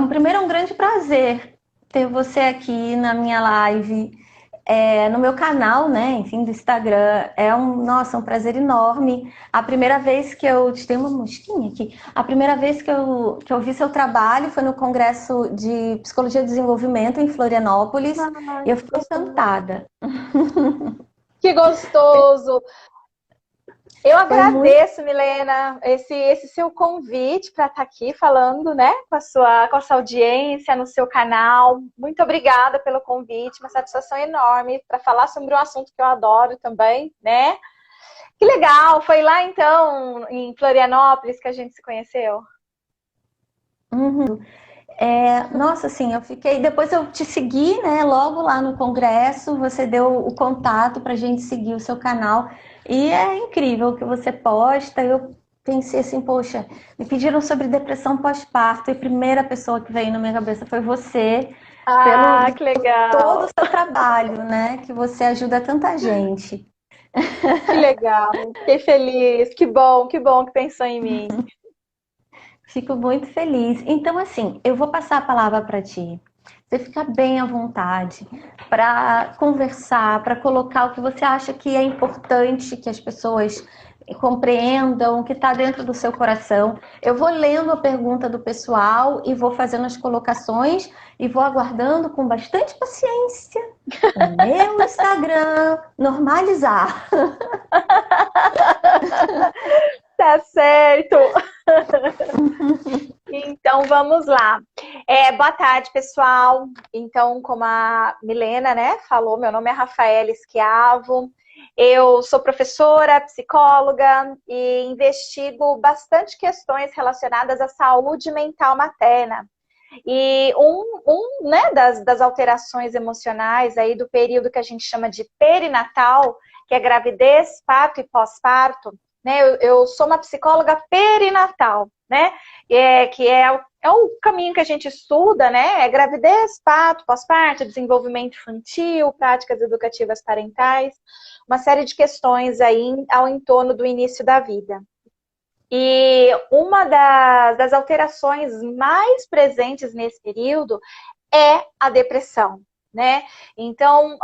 Primeiro, é um grande prazer ter você aqui na minha live, no meu canal, né? Enfim, do Instagram. Nossa, um prazer enorme. A primeira vez que eu... Tem uma mosquinha aqui. A primeira vez que eu vi seu trabalho foi no Congresso de Psicologia e Desenvolvimento em Florianópolis. Ai, E eu que fiquei gostoso. encantada. Que gostoso. Eu Foi muito... agradeço, Milena, esse seu convite para estar aqui falando, né, com a sua audiência no seu canal. Muito obrigada pelo convite, uma satisfação enorme para falar sobre um assunto que eu adoro também, né? Que legal, foi lá então, em Florianópolis, que a gente se conheceu. Uhum. Nossa, assim, eu fiquei. Depois eu te segui, né? Logo lá no congresso, você deu o contato para a gente seguir o seu canal. E é incrível o que você posta. Eu pensei assim, poxa, me pediram sobre depressão pós-parto, e a primeira pessoa que veio na minha cabeça foi você, Ah, que por todo o legal, seu trabalho, né? Que você ajuda tanta gente. que legal. Fiquei feliz, que bom que pensou em mim. Fico muito feliz. Então, assim, eu vou passar a palavra para ti. Você fica bem à vontade para conversar, para colocar o que você acha que é importante que as pessoas compreendam, o que está dentro do seu coração. Eu vou lendo a pergunta do pessoal e vou fazendo as colocações e vou aguardando com bastante paciência o meu Instagram normalizar. Tá certo. Então vamos lá. Boa tarde, pessoal. Então, como a Milena, né, falou, meu nome é Rafaela Schiavo. Eu sou professora, psicóloga e investigo bastante questões relacionadas à saúde mental materna. E né, das alterações emocionais aí do período que a gente chama de perinatal, que é gravidez, parto e pós-parto, né? Eu sou uma psicóloga perinatal, né? É o caminho que a gente estuda, né? É gravidez, parto, pós-parto, desenvolvimento infantil, práticas educativas parentais, uma série de questões aí ao entorno do início da vida. E uma das alterações mais presentes nesse período é a depressão, né? Então,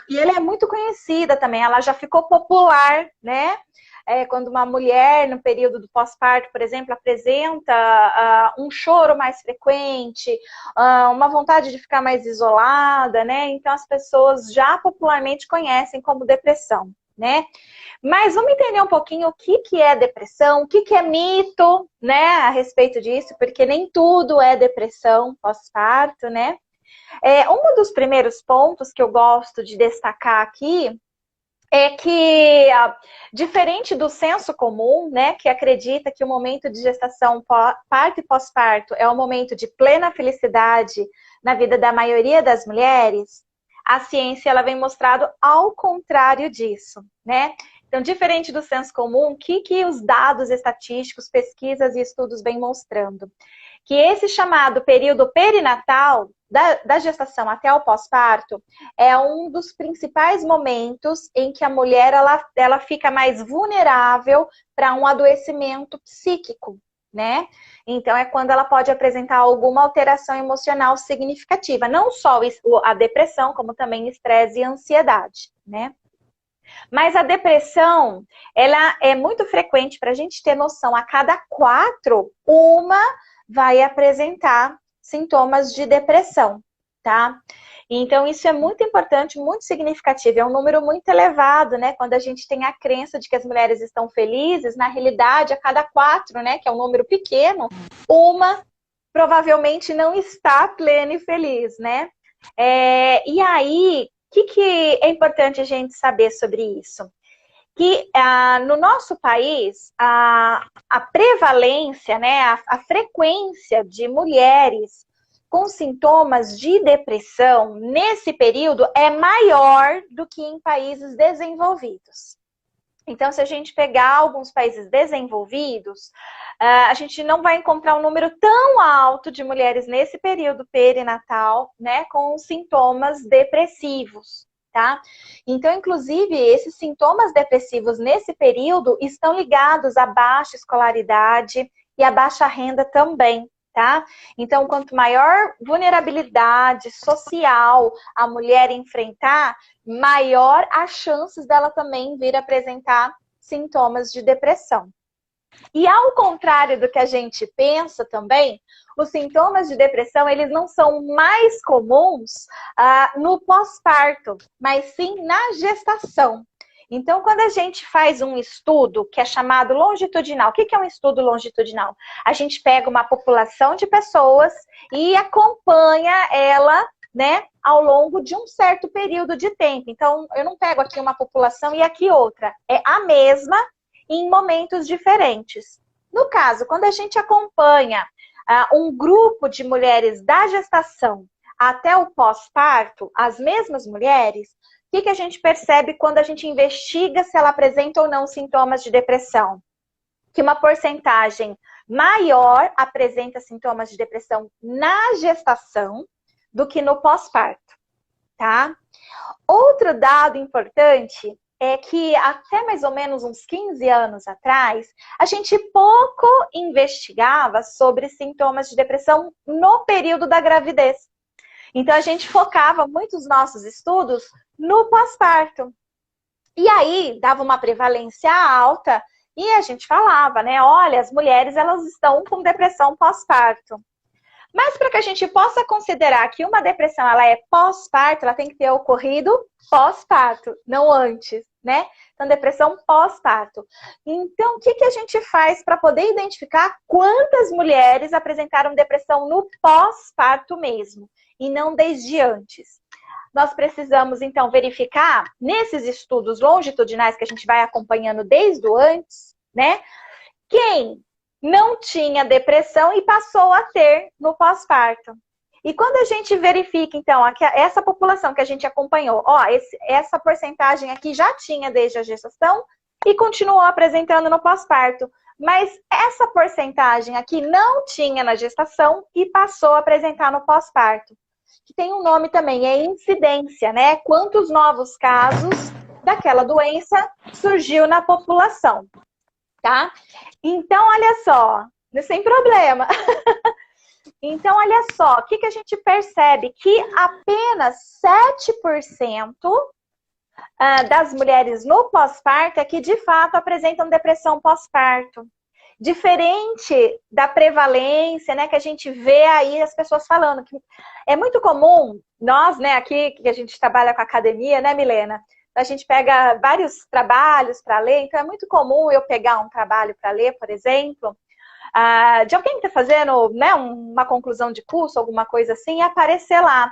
e ela é muito conhecida também, ela já ficou popular, né? Quando uma mulher, no período do pós-parto, por exemplo, apresenta um choro mais frequente, uma vontade de ficar mais isolada, né? Então, as pessoas já popularmente conhecem como depressão, né? Mas vamos entender um pouquinho o que é depressão, o que é mito, né, a respeito disso, porque nem tudo é depressão pós-parto, né? Um dos primeiros pontos que eu gosto de destacar aqui é que, diferente do senso comum, né, que acredita que o momento de gestação, parto e pós-parto é um momento de plena felicidade na vida da maioria das mulheres, a ciência ela vem mostrando ao contrário disso, né? Então, diferente do senso comum, o que os dados estatísticos, pesquisas e estudos vêm mostrando? Que esse chamado período perinatal, da gestação até o pós-parto, é um dos principais momentos em que a mulher ela fica mais vulnerável para um adoecimento psíquico, né? Então, é quando ela pode apresentar alguma alteração emocional significativa, não só a depressão, como também estresse e ansiedade, né? Mas a depressão, ela é muito frequente, para a gente ter noção, a cada 4, uma vai apresentar sintomas de depressão, tá? Então, isso é muito importante, muito significativo. É um número muito elevado, né? Quando a gente tem a crença de que as mulheres estão felizes, na realidade, a cada 4, né? Que é um número pequeno, uma provavelmente não está plena e feliz, né? E aí, que é importante a gente saber sobre isso? Que no nosso país, a prevalência, né, a frequência de mulheres com sintomas de depressão nesse período é maior do que em países desenvolvidos. Então, se a gente pegar alguns países desenvolvidos, a gente não vai encontrar um número tão alto de mulheres nesse período perinatal, né, com sintomas depressivos, tá? Então, inclusive, esses sintomas depressivos nesse período estão ligados à baixa escolaridade e a baixa renda também, tá? Então, quanto maior vulnerabilidade social a mulher enfrentar, maior as chances dela também vir apresentar sintomas de depressão. E ao contrário do que a gente pensa também, os sintomas de depressão, eles não são mais comuns no pós-parto, mas sim na gestação. Então, quando a gente faz um estudo que é chamado longitudinal, o que é um estudo longitudinal? A gente pega uma população de pessoas e acompanha ela, né, ao longo de um certo período de tempo. Então, eu não pego aqui uma população e aqui outra. É a mesma em momentos diferentes. No caso, quando a gente acompanha um grupo de mulheres da gestação até o pós-parto, as mesmas mulheres, o que a gente percebe quando a gente investiga se ela apresenta ou não sintomas de depressão? Que uma porcentagem maior apresenta sintomas de depressão na gestação do que no pós-parto, tá? Outro dado importante é que até mais ou menos uns 15 anos atrás, a gente pouco investigava sobre sintomas de depressão no período da gravidez. Então, a gente focava muitos nossos estudos no pós-parto. E aí, dava uma prevalência alta e a gente falava, né? Olha, as mulheres, elas estão com depressão pós-parto. Mas para que a gente possa considerar que uma depressão ela é pós-parto, ela tem que ter ocorrido pós-parto, não antes, né? Então, depressão pós-parto. Então, o que a gente faz para poder identificar quantas mulheres apresentaram depressão no pós-parto mesmo, e não desde antes? Nós precisamos, então, verificar nesses estudos longitudinais que a gente vai acompanhando desde o antes, né? Quem não tinha depressão e passou a ter no pós-parto. E quando a gente verifica, então, essa população que a gente acompanhou, ó, essa porcentagem aqui já tinha desde a gestação e continuou apresentando no pós-parto. Mas essa porcentagem aqui não tinha na gestação e passou a apresentar no pós-parto. Que tem um nome também, é incidência, né? Quantos novos casos daquela doença surgiu na população, tá? Então, olha só, sem problema. Então, olha só, o que a gente percebe? Que apenas 7% das mulheres no pós-parto é que, de fato, apresentam depressão pós-parto. Diferente da prevalência, né, que a gente vê aí as pessoas falando. Que é muito comum, nós, né, aqui, que a gente trabalha com academia, né, Milena? A gente pega vários trabalhos para ler, então é muito comum eu pegar um trabalho para ler, por exemplo, de alguém que está fazendo, né, uma conclusão de curso, alguma coisa assim, e aparecer lá.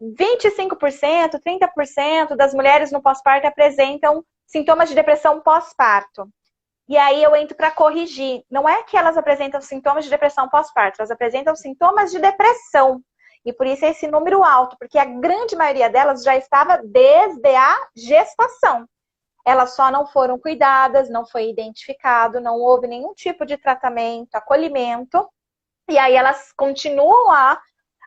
25%, 30% das mulheres no pós-parto apresentam sintomas de depressão pós-parto. E aí eu entro para corrigir. Não é que elas apresentam sintomas de depressão pós-parto, elas apresentam sintomas de depressão. E por isso é esse número alto, porque a grande maioria delas já estava desde a gestação. Elas só não foram cuidadas, não foi identificado, não houve nenhum tipo de tratamento, acolhimento. E aí elas continuam a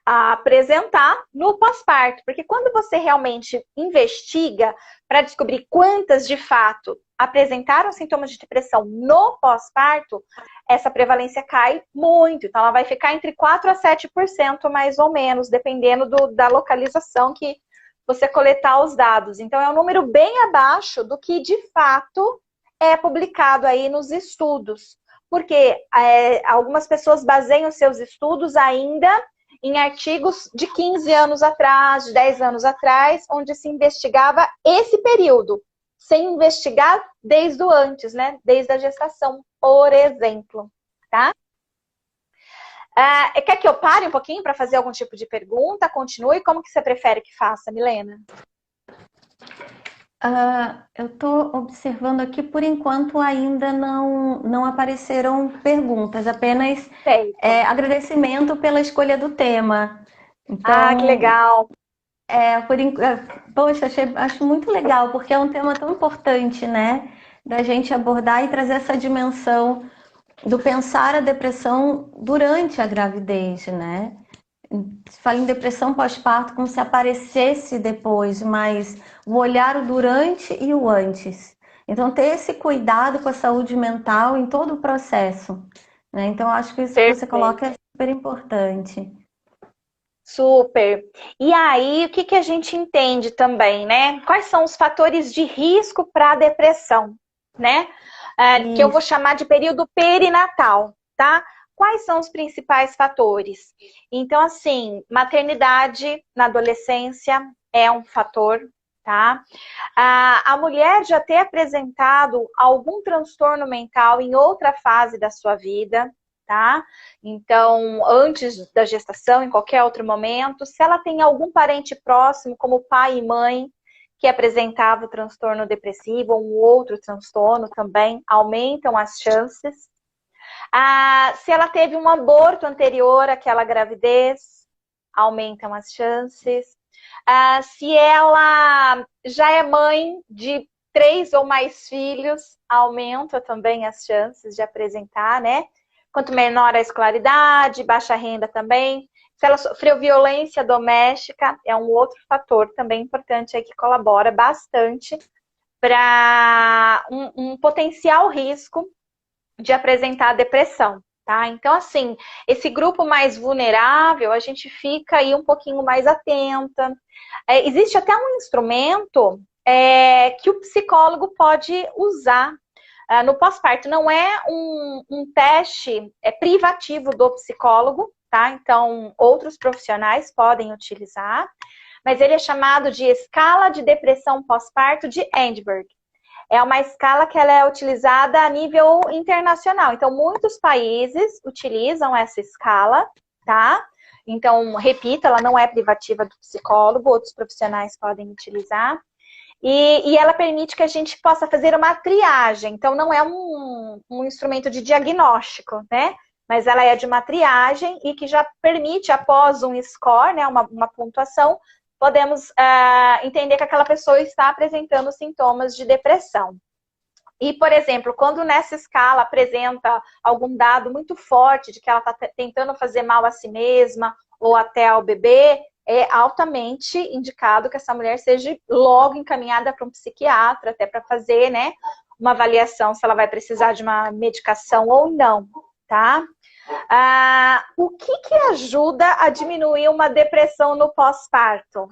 apresentar no pós-parto. Porque quando você realmente investiga para descobrir quantas de fato apresentaram sintomas de depressão no pós-parto, essa prevalência cai muito. Então, ela vai ficar entre 4% a 7%, mais ou menos, dependendo da localização que você coletar os dados. Então, é um número bem abaixo do que, de fato, é publicado aí nos estudos. Porque algumas pessoas baseiam seus estudos ainda em artigos de 15 anos atrás, de 10 anos atrás, onde se investigava esse período, sem investigar desde o antes, né? Desde a gestação, por exemplo, tá? Quer que eu pare um pouquinho para fazer algum tipo de pergunta? Continue. Como que você prefere que faça, Milena? Eu estou observando aqui, por enquanto ainda não apareceram perguntas, apenas agradecimento pela escolha do tema. Então, que legal! Poxa, acho muito legal, porque é um tema tão importante, né? Da gente abordar e trazer essa dimensão do pensar a depressão durante a gravidez, né? Se fala em depressão pós-parto como se aparecesse depois, mas o olhar o durante e o antes. Então, ter esse cuidado com a saúde mental em todo o processo. né? Então, eu acho que isso que você Perfeito. coloca é super importante. Super. E aí, o que que a gente entende também, né? Quais são os fatores de risco para a depressão, né? Que eu vou Isso. chamar de período perinatal, tá? Quais são os principais fatores? Então, assim, maternidade na adolescência é um fator, tá? A mulher já ter apresentado algum transtorno mental em outra fase da sua vida, tá? Então, antes da gestação, em qualquer outro momento, se ela tem algum parente próximo, como pai e mãe, que apresentava o transtorno depressivo ou um outro transtorno também, aumentam as chances. Se ela teve um aborto anterior àquela gravidez, aumentam as chances. Se ela já é mãe de 3 ou mais filhos, aumenta também as chances de apresentar, né? Quanto menor a escolaridade, baixa renda também. Se ela sofreu violência doméstica, é um outro fator também importante aí que colabora bastante para um potencial risco de apresentar depressão, tá? Então, assim, esse grupo mais vulnerável, a gente fica aí um pouquinho mais atenta. Existe até um instrumento que o psicólogo pode usar no pós-parto. Não é um teste privativo do psicólogo, tá? Então, outros profissionais podem utilizar, mas ele é chamado de escala de depressão pós-parto de Edinburgh. É uma escala que ela é utilizada a nível internacional. Então, muitos países utilizam essa escala, tá? Então, repito, ela não é privativa do psicólogo, outros profissionais podem utilizar. E ela permite que a gente possa fazer uma triagem. Então, não é um instrumento de diagnóstico, né? Mas ela é de uma triagem e que já permite, após um score, né, uma pontuação, podemos entender que aquela pessoa está apresentando sintomas de depressão. E, por exemplo, quando nessa escala apresenta algum dado muito forte de que ela está tentando fazer mal a si mesma ou até ao bebê, é altamente indicado que essa mulher seja logo encaminhada para um psiquiatra, até para fazer, né, uma avaliação se ela vai precisar de uma medicação ou não, tá? O que ajuda a diminuir uma depressão no pós-parto?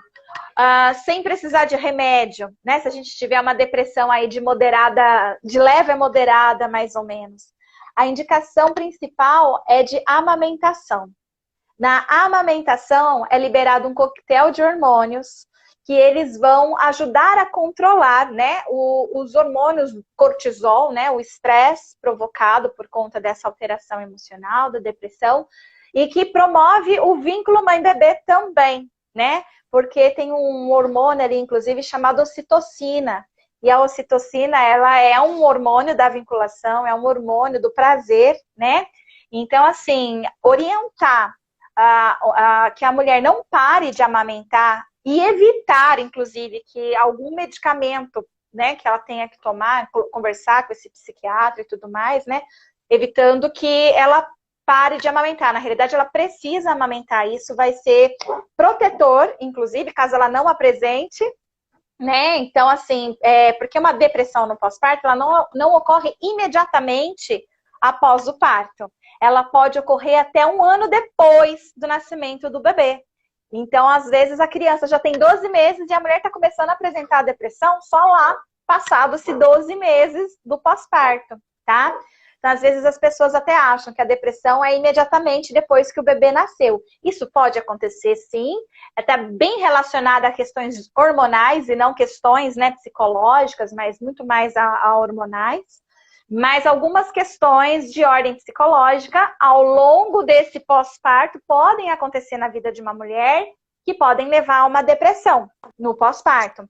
Sem precisar de remédio, né? Se a gente tiver uma depressão aí de moderada, de leve a moderada, mais ou menos. A indicação principal é de amamentação. Na amamentação é liberado um coquetel de hormônios que eles vão ajudar a controlar, né, os hormônios cortisol, né, o estresse provocado por conta dessa alteração emocional, da depressão, e que promove o vínculo mãe-bebê também, né, porque tem um hormônio ali, inclusive, chamado ocitocina, e a ocitocina, ela é um hormônio da vinculação, é um hormônio do prazer, né, então, assim, orientar que a mulher não pare de amamentar e evitar, inclusive, que algum medicamento, né, que ela tenha que tomar, conversar com esse psiquiatra e tudo mais, né, evitando que ela pare de amamentar. Na realidade, ela precisa amamentar. Isso vai ser protetor, inclusive, caso ela não apresente, né? Então, assim, porque uma depressão no pós-parto, ela não ocorre imediatamente após o parto. Ela pode ocorrer até um ano depois do nascimento do bebê. Então, às vezes, a criança já tem 12 meses e a mulher está começando a apresentar a depressão só lá, passados-se 12 meses do pós-parto, tá? Então, às vezes, as pessoas até acham que a depressão é imediatamente depois que o bebê nasceu. Isso pode acontecer, sim. Está bem relacionada a questões hormonais e não questões, né, psicológicas, mas muito mais a hormonais. Mas algumas questões de ordem psicológica ao longo desse pós-parto podem acontecer na vida de uma mulher que podem levar a uma depressão no pós-parto.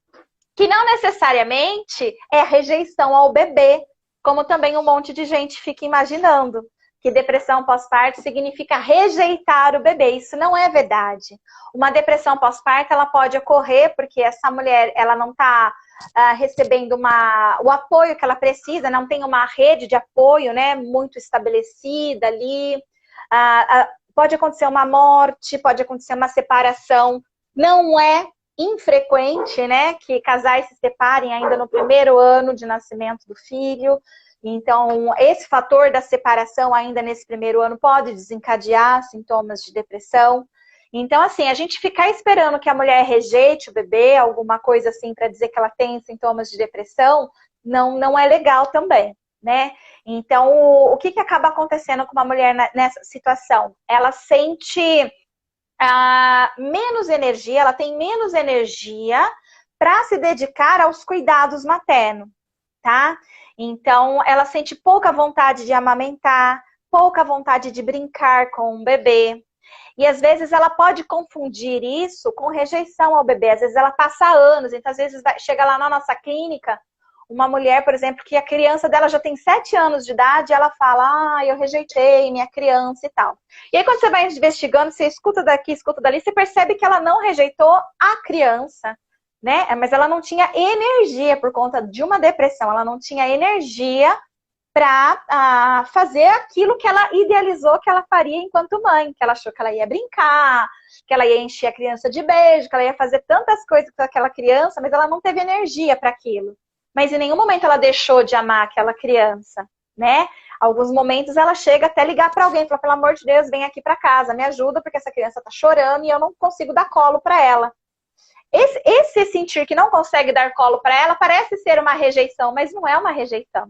Que não necessariamente é rejeição ao bebê, como também um monte de gente fica imaginando, que depressão pós-parto significa rejeitar o bebê. Isso não é verdade. Uma depressão pós-parto, ela pode ocorrer porque essa mulher, ela não está recebendo o apoio que ela precisa, não tem uma rede de apoio, né, muito estabelecida ali. Pode acontecer uma morte, pode acontecer uma separação. Não é infrequente, né, que casais se separem ainda no primeiro ano de nascimento do filho. Então, esse fator da separação ainda nesse primeiro ano pode desencadear sintomas de depressão. Então, assim, a gente ficar esperando que a mulher rejeite o bebê, alguma coisa assim, para dizer que ela tem sintomas de depressão, não é legal também, né? Então, o que acaba acontecendo com uma mulher nessa situação? Ela sente menos energia, ela tem menos energia para se dedicar aos cuidados maternos, tá? Então, ela sente pouca vontade de amamentar, pouca vontade de brincar com o bebê. E às vezes ela pode confundir isso com rejeição ao bebê. Às vezes ela passa anos, então às vezes chega lá na nossa clínica, uma mulher, por exemplo, que a criança dela já tem 7 anos de idade, ela fala, eu rejeitei minha criança e tal. E aí quando você vai investigando, você escuta daqui, escuta dali, você percebe que ela não rejeitou a criança, né? Mas ela não tinha energia por conta de uma depressão, ela não tinha energia para fazer aquilo que ela idealizou que ela faria enquanto mãe, que ela achou que ela ia brincar, que ela ia encher a criança de beijo, que ela ia fazer tantas coisas com aquela criança, mas ela não teve energia para aquilo. Mas em nenhum momento ela deixou de amar aquela criança, né? Alguns momentos ela chega até ligar para alguém, falar, pelo amor de Deus, vem aqui para casa, me ajuda, porque essa criança tá chorando e eu não consigo dar colo para ela. Esse sentir que não consegue dar colo para ela parece ser uma rejeição, mas não é uma rejeição.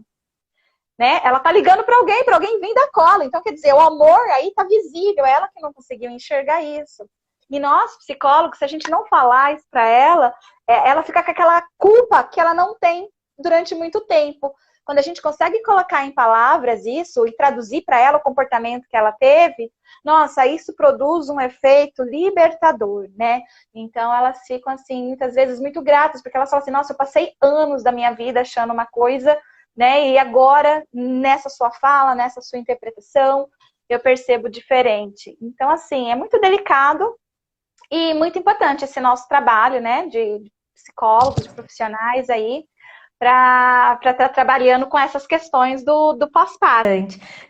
Né? Ela tá ligando para alguém vir dar colo. Então, quer dizer, o amor aí tá visível, ela que não conseguiu enxergar isso. E nós, psicólogos, se a gente não falar isso para ela, ela fica com aquela culpa que ela não tem durante muito tempo. Quando a gente consegue colocar em palavras isso e traduzir para ela o comportamento que ela teve, nossa, isso produz um efeito libertador, né? Então, elas ficam, assim, muitas vezes muito gratas, porque elas falam assim, nossa, eu passei anos da minha vida achando uma coisa, né? E agora, nessa sua fala, nessa sua interpretação, eu percebo diferente. Então, assim, é muito delicado e muito importante esse nosso trabalho, né? De psicólogos, de profissionais aí, para estar trabalhando com essas questões do pós-parto.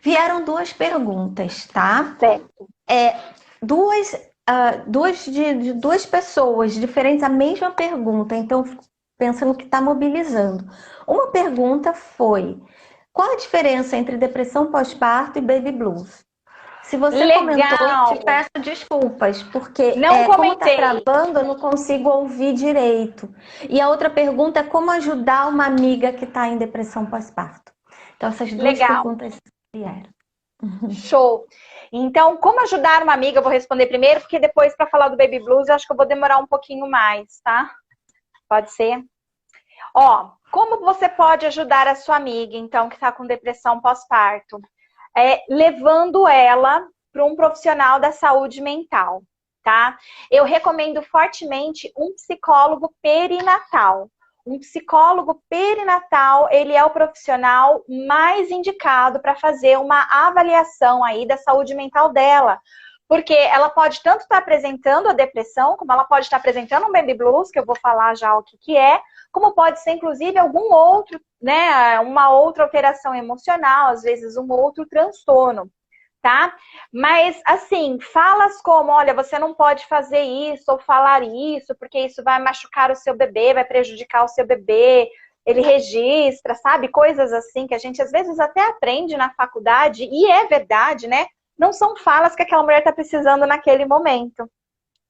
Vieram 2 perguntas, tá? Certo. De 2 pessoas diferentes, a mesma pergunta, então pensando que está mobilizando. Uma pergunta foi: qual a diferença entre depressão pós-parto e baby blues? Se você Legal. comentou, eu te peço desculpas, porque como está travando, eu não consigo ouvir direito. E a outra pergunta é como ajudar uma amiga que está em depressão pós-parto. Então, essas 2 perguntas vieram. Show! Então, como ajudar uma amiga, eu vou responder primeiro, porque depois, para falar do baby blues, eu acho que eu vou demorar um pouquinho mais, tá? Pode ser? Ó, como você pode ajudar a sua amiga, então, que está com depressão pós-parto? Levando ela para um profissional da saúde mental, tá? Eu recomendo fortemente um psicólogo perinatal. Um psicólogo perinatal, ele é o profissional mais indicado para fazer uma avaliação aí da saúde mental dela. Porque ela pode tanto estar apresentando a depressão, como ela pode estar apresentando um baby blues, que eu vou falar já o que é, como pode ser, inclusive, algum outro, né, uma outra alteração emocional, às vezes um outro transtorno, tá? Mas, assim, falas como, olha, você não pode fazer isso ou falar isso, porque isso vai machucar o seu bebê, vai prejudicar o seu bebê, ele registra, sabe? Coisas assim que a gente, às vezes, até aprende na faculdade, e é verdade, né? Não são falas que aquela mulher está precisando naquele momento.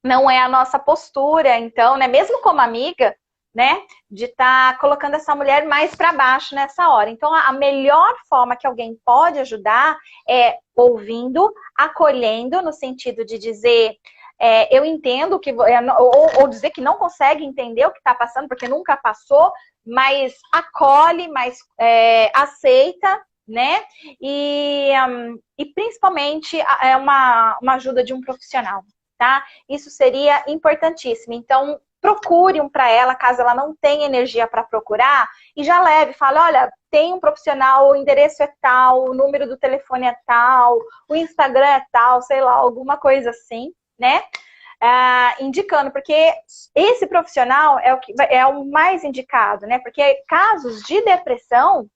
Não é a nossa postura, então, né? Mesmo como amiga, né? De estar colocando essa mulher mais para baixo nessa hora. Então, a melhor forma que alguém pode ajudar é ouvindo, acolhendo, no sentido de dizer, eu entendo que... Ou dizer que não consegue entender o que está passando, porque nunca passou, mas acolhe, mas aceita, né? E principalmente uma ajuda de um profissional, tá? Isso seria importantíssimo. Então, procure um para ela, caso ela não tenha energia para procurar, e já leve, fala, olha, tem um profissional, o endereço é tal, o número do telefone é tal, o Instagram é tal, sei lá, alguma coisa assim, né? Indicando, porque esse profissional é o mais indicado, né? Porque casos de depressão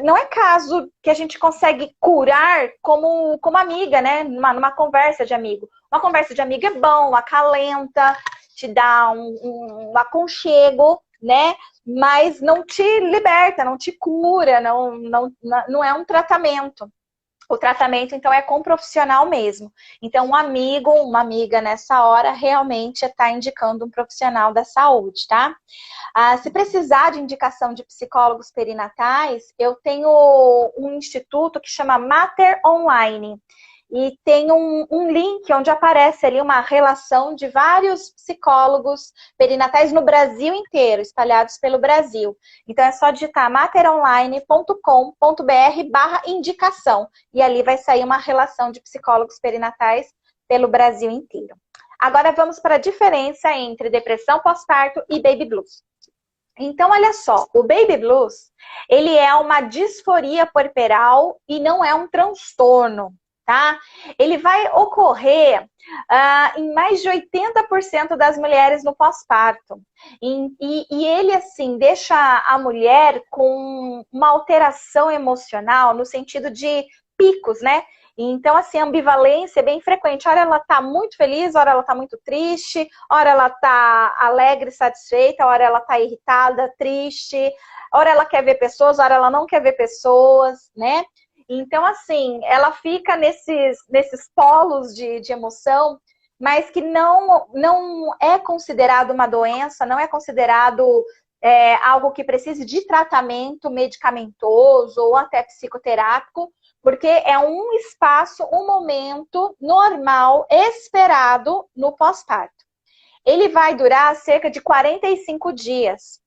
não é caso que a gente consegue curar como amiga, né? Numa conversa de amigo. Uma conversa de amigo é bom, acalenta, te dá um aconchego, né? mas não te liberta, não te cura, não é um tratamento. O tratamento, então, é com profissional mesmo. Então, um amigo, uma amiga nessa hora, realmente está indicando um profissional da saúde, tá? Se precisar de indicação de psicólogos perinatais, eu tenho um instituto que chama Mater Online. E tem um link onde aparece ali uma relação de vários psicólogos perinatais no Brasil inteiro, espalhados pelo Brasil. Então é só digitar materonline.com.br/indicação. E ali vai sair uma relação de psicólogos perinatais pelo Brasil inteiro. Agora vamos para a diferença entre depressão pós-parto e baby blues. Então, olha só, o baby blues, ele é uma disforia puerperal e não é um transtorno. Tá? Ele vai ocorrer em mais de 80% das mulheres no pós-parto. E ele, assim, deixa a mulher com uma alteração emocional no sentido de picos, né? Então, assim, a ambivalência é bem frequente. Ora ela tá muito feliz, ora ela tá muito triste, ora ela tá alegre, satisfeita, ora ela tá irritada, triste, ora ela quer ver pessoas, ora ela não quer ver pessoas, né? Então, assim, ela fica nesses polos de emoção, mas que não é considerado uma doença, não é considerado algo que precise de tratamento medicamentoso ou até psicoterápico, porque é um espaço, um momento normal, esperado no pós-parto. Ele vai durar cerca de 45 dias.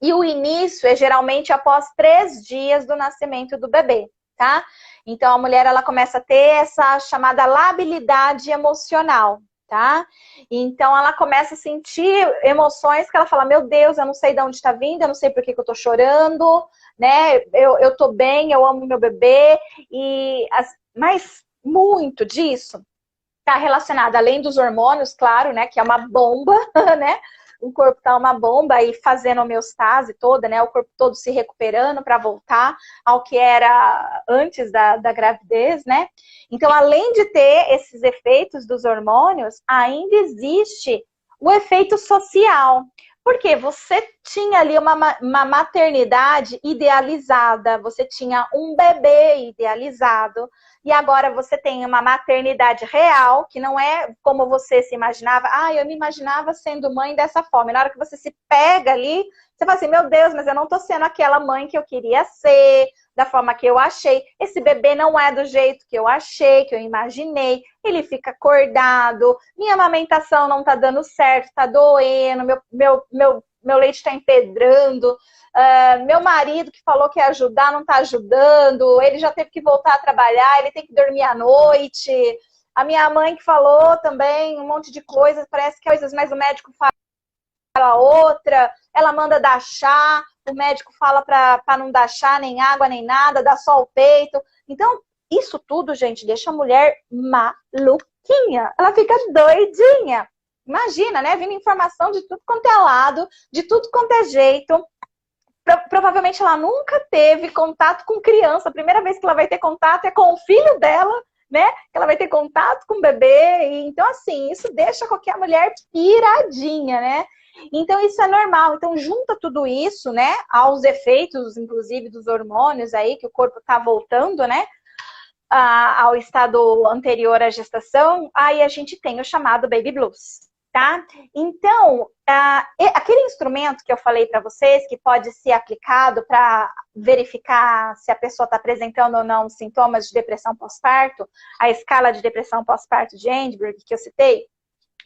E o início é geralmente após 3 dias do nascimento do bebê. Tá? Então, a mulher ela começa a ter essa chamada labilidade emocional, tá? Então, ela começa a sentir emoções que ela fala, meu Deus, eu não sei de onde está vindo, eu não sei por que eu tô chorando, né? Eu tô bem, eu amo meu bebê, mas muito disso está relacionado, além dos hormônios, claro, né? Que é uma bomba, né? O corpo tá uma bomba e fazendo homeostase toda, né? O corpo todo se recuperando para voltar ao que era antes da gravidez, né? Então, além de ter esses efeitos dos hormônios, ainda existe o efeito social. Porque você tinha ali uma maternidade idealizada, você tinha um bebê idealizado, e agora você tem uma maternidade real, que não é como você se imaginava. Eu me imaginava sendo mãe dessa forma. E na hora que você se pega ali, você fala assim, meu Deus, mas eu não tô sendo aquela mãe que eu queria ser, da forma que eu achei. Esse bebê não é do jeito que eu achei, que eu imaginei. Ele fica acordado, minha amamentação não tá dando certo, tá doendo, meu leite tá empedrando. Meu marido que falou que ia ajudar não está ajudando, ele já teve que voltar a trabalhar, ele tem que dormir à noite. A minha mãe que falou também um monte de coisas, parece que coisas, mas o médico fala outra, ela manda dar chá, o médico fala para não dar chá, nem água, nem nada, dá só o peito. Então, isso tudo, gente, deixa a mulher maluquinha, ela fica doidinha. Imagina, né? Vindo informação de tudo quanto é lado, de tudo quanto é jeito. Provavelmente ela nunca teve contato com criança. A primeira vez que ela vai ter contato é com o filho dela, né? Que ela vai ter contato com o bebê. Então, assim, isso deixa qualquer mulher piradinha, né? Então, isso é normal. Então, junta tudo isso, né? Aos efeitos, inclusive, dos hormônios aí, que o corpo tá voltando, né? Ao estado anterior à gestação. Aí a gente tem o chamado baby blues. Tá? Então, aquele instrumento que eu falei para vocês, que pode ser aplicado para verificar se a pessoa está apresentando ou não sintomas de depressão pós-parto, a escala de depressão pós-parto de Edinburgh, que eu citei,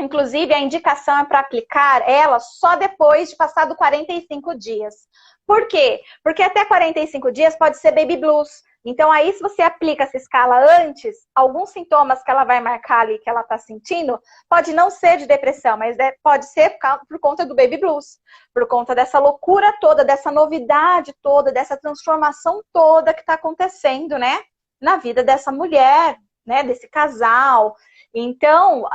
inclusive a indicação é para aplicar ela só depois de passado 45 dias. Por quê? Porque até 45 dias pode ser baby blues. Então, aí, se você aplica essa escala antes, alguns sintomas que ela vai marcar ali, que ela está sentindo, pode não ser de depressão, mas pode ser por conta do baby blues, por conta dessa loucura toda, dessa novidade toda, dessa transformação toda que está acontecendo, né, na vida dessa mulher, né, desse casal. Então,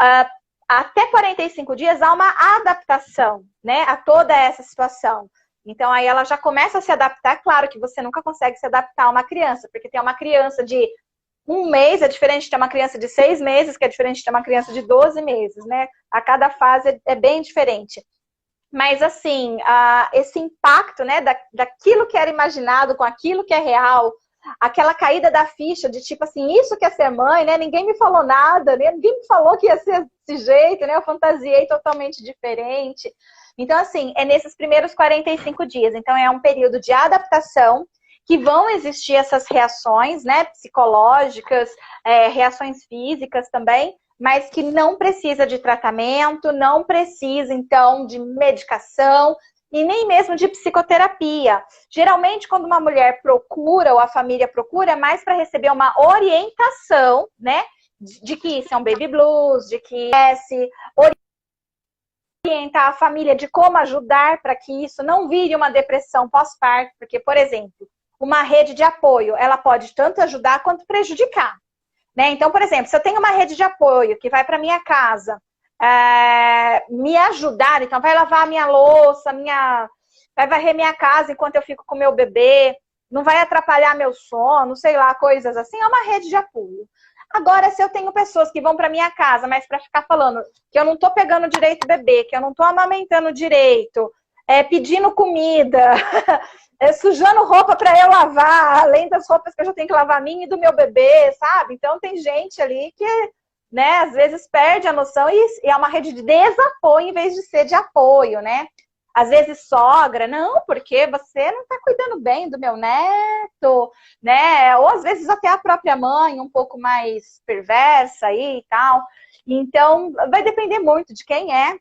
até 45 dias há uma adaptação, né, a toda essa situação. Então, aí ela já começa a se adaptar. Claro que você nunca consegue se adaptar a uma criança, porque tem uma criança de 1 mês, é diferente de ter uma criança de 6 meses, que é diferente de ter uma criança de 12 meses, né? A cada fase é bem diferente. Mas, assim, esse impacto, né, daquilo que era imaginado com aquilo que é real, aquela caída da ficha de tipo assim, isso que é ser mãe, né? Ninguém me falou nada, né? Ninguém me falou que ia ser desse jeito, né? Eu fantasiei totalmente diferente. Então, assim, é nesses primeiros 45 dias. Então, é um período de adaptação que vão existir essas reações, né? Psicológicas, reações físicas também, mas que não precisa de tratamento, não precisa, então, de medicação e nem mesmo de psicoterapia. Geralmente, quando uma mulher procura, ou a família procura, é mais para receber uma orientação, né? De que isso é um baby blues, de que orientar a família de como ajudar para que isso não vire uma depressão pós-parto, porque, por exemplo, uma rede de apoio, ela pode tanto ajudar quanto prejudicar. Né? Então, por exemplo, se eu tenho uma rede de apoio que vai para minha casa, me ajudar, então vai lavar a minha louça, vai varrer minha casa enquanto eu fico com meu bebê, não vai atrapalhar meu sono, sei lá, coisas assim, é uma rede de apoio. Agora, se eu tenho pessoas que vão para minha casa, mas para ficar falando que eu não tô pegando direito o bebê, que eu não tô amamentando direito, pedindo comida, sujando roupa para eu lavar, além das roupas que eu já tenho que lavar minha e do meu bebê, sabe? Então tem gente ali que, né, às vezes perde a noção e é uma rede de desapoio em vez de ser de apoio, né? Às vezes sogra, não, porque você não está cuidando bem do meu neto, né? Ou às vezes até a própria mãe, um pouco mais perversa aí e tal. Então, vai depender muito de quem é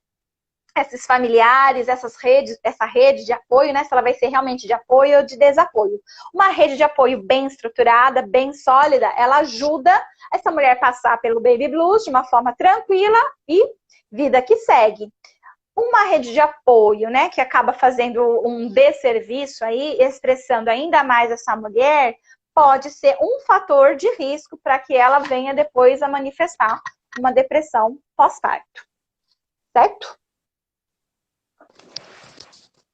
esses familiares, essa rede de apoio, né? Se ela vai ser realmente de apoio ou de desapoio. Uma rede de apoio bem estruturada, bem sólida, ela ajuda essa mulher a passar pelo baby blues de uma forma tranquila e vida que segue. Uma rede de apoio, né, que acaba fazendo um desserviço aí, estressando ainda mais essa mulher, pode ser um fator de risco para que ela venha depois a manifestar uma depressão pós-parto. Certo?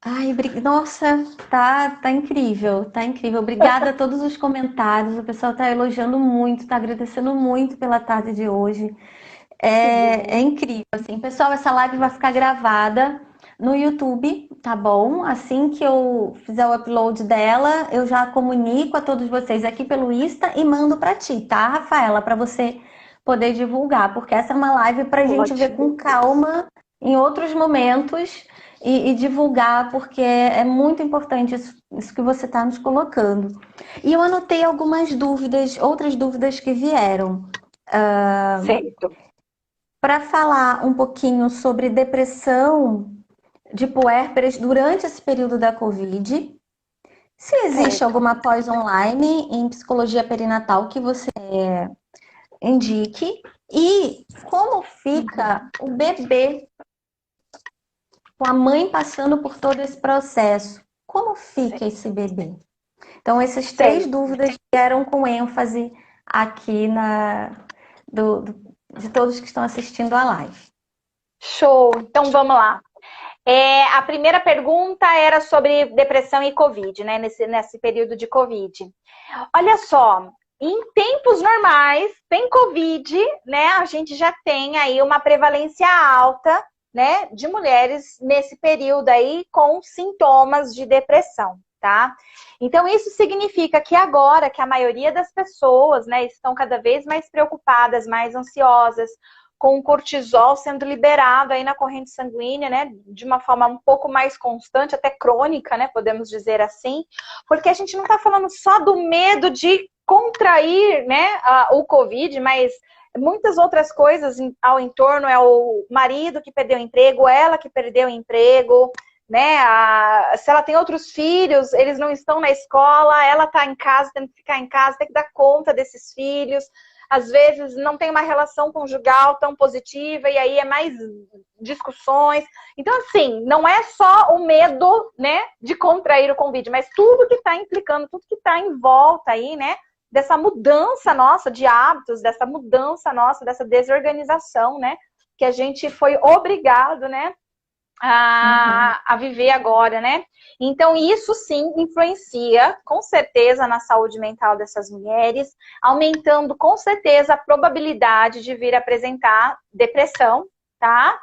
Ai, nossa, tá incrível, tá incrível. Obrigada a todos os comentários. O pessoal tá elogiando muito, tá agradecendo muito pela tarde de hoje. É incrível, assim. Pessoal, essa live vai ficar gravada no YouTube, tá bom? Assim que eu fizer o upload dela, eu já comunico a todos vocês aqui pelo Insta e mando pra ti, tá, Rafaela? Pra você poder divulgar, porque essa é uma live pra gente ver com calma em outros momentos e divulgar, porque é muito importante isso que você está nos colocando. E eu anotei algumas dúvidas, outras dúvidas que vieram. Certo. Para falar um pouquinho sobre depressão de puérperas durante esse período da Covid. Se existe alguma pós online em psicologia perinatal que você indique. E como fica o bebê com a mãe passando por todo esse processo? Como fica esse bebê? Então, essas três dúvidas vieram com ênfase aqui de todos que estão assistindo a live. Show! Então, vamos lá. A primeira pergunta era sobre depressão e Covid, né? Nesse período de Covid. Olha só, em tempos normais, tem Covid, né? A gente já tem aí uma prevalência alta, né? De mulheres nesse período aí com sintomas de depressão, tá? Então, isso significa que agora que a maioria das pessoas, né, estão cada vez mais preocupadas, mais ansiosas, com o cortisol sendo liberado aí na corrente sanguínea, né, de uma forma um pouco mais constante, até crônica, né, podemos dizer assim, porque a gente não está falando só do medo de contrair, né, o Covid, mas muitas outras coisas ao entorno, é o marido que perdeu o emprego, ela que perdeu o emprego, né, se ela tem outros filhos, eles não estão na escola, ela está em casa, tem que ficar em casa, tem que dar conta desses filhos, às vezes não tem uma relação conjugal tão positiva e aí é mais discussões. Então, assim, não é só o medo, né, de contrair o Covid, mas tudo que está implicando, tudo que está em volta aí, né, dessa mudança nossa de hábitos, dessa mudança nossa, dessa desorganização, né, que a gente foi obrigado, né, a viver agora, né? Então, isso sim influencia, com certeza, na saúde mental dessas mulheres, aumentando, com certeza, a probabilidade de vir apresentar depressão, tá?